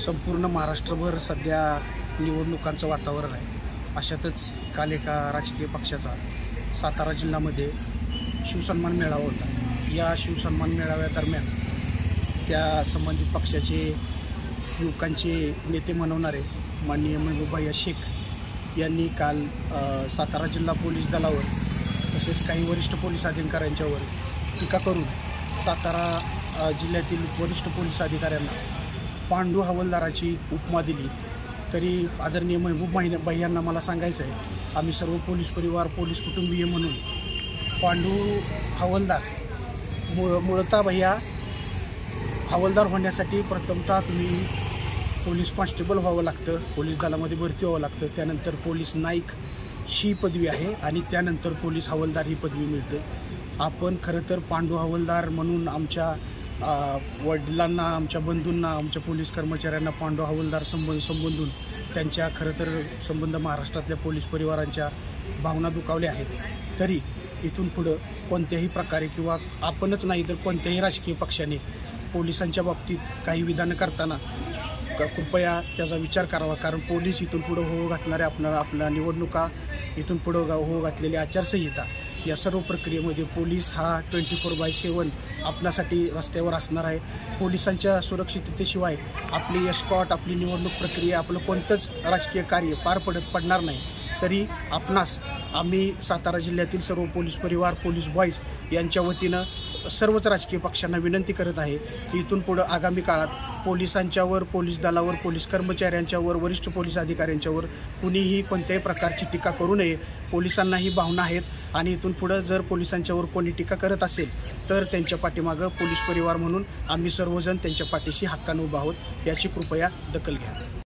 संपूर्ण महाराष्ट्रभर सध्या निवडणुकांचं वातावरण आहे। अशातच काल एका राजकीय पक्षाचा सातारा जिल्ह्यामध्ये शिवसन्मान मेळावा होता। या शिवसन्मान मेळाव्यादरम्यान त्या संबंधित पक्षाचे युवकांचे नेते म्हणवणारे माननीय महबूबभाई शेख यांनी काल सातारा जिल्हा पोलीस दलावर तसेच काही वरिष्ठ पोलीस अधिकाऱ्यांच्यावर टीका करून सातारा जिल्ह्यातील वरिष्ठ पोलीस अधिकाऱ्यांना पांडू हवालदाराची उपमा दिली। तरी आदरणीय महबूबभाई यांना मला सांगायचं आहे, आम्ही सर्व पोलीस परिवार पोलीस कुटुंबीय म्हणून पांडू हवालदार मूळतः भैया हवालदार होण्यासाठी प्रथमतः तुम्ही पोलीस कॉन्स्टेबल व्हावं लागतं, पोलीस दलामध्ये भरती व्हावं लागतं, त्यानंतर पोलीस नाईक ही पदवी आहे आणि त्यानंतर पोलीस हवालदार ही पदवी मिळते। आपण खरं तर पांडू हवालदार म्हणून आमच्या वडिलांना, आमच्या बंधूंना, आमच्या पोलीस कर्मचाऱ्यांना पांडू हवालदार संबोधून त्यांच्या खरं तर संबंध महाराष्ट्रातल्या पोलीस परिवारांच्या भावना दुखावल्या आहेत। तरी इथून पुढं कोणत्याही प्रकारे किंवा आपणच नाही तर कोणत्याही राजकीय पक्षाने पोलिसांच्या बाबतीत काही विधान करताना कृपया त्याचा विचार करावा, कारण पोलीस इथून पुढं होऊ घातणाऱ्या आपल्या निवडणुका, इथून पुढं होऊ घातलेली आचारसंहिता, या सर्व प्रक्रियेमध्ये पोलीस हा 24/7 आपल्यासाठी रस्त्यावर असणार आहे। पोलिसांच्या सुरक्षिततेशिवाय आपली एस्कॉर्ट, आपली निवडणूक प्रक्रिया, आपलं कोणतंच राजकीय कार्य पार पडणार नाही। तरी आपणास आम्ही सातारा जिल्ह्यातील सर्व पोलीस परिवार पोलीस बॉईज यांच्या वतीनं सर्वच राजकीय पक्षांना विनंती करत आहे की इथून पुढं आगामी काळात पोलिसांच्यावर, पोलीस दलावर, पोलीस कर्मचाऱ्यांच्यावर, वरिष्ठ पोलीस अधिकाऱ्यांच्यावर कुणीही कोणत्याही प्रकारची टीका करू नये। पोलिसांनाही भावना आहेत आणि इथून पुढं जर पोलिसांच्यावर कोणी टीका करत असेल तर त्यांच्या पाठीमागं पोलीस परिवार म्हणून आम्ही सर्वजण त्यांच्या पाठीशी हक्कानं उभा आहोत, याची कृपया दखल घ्या।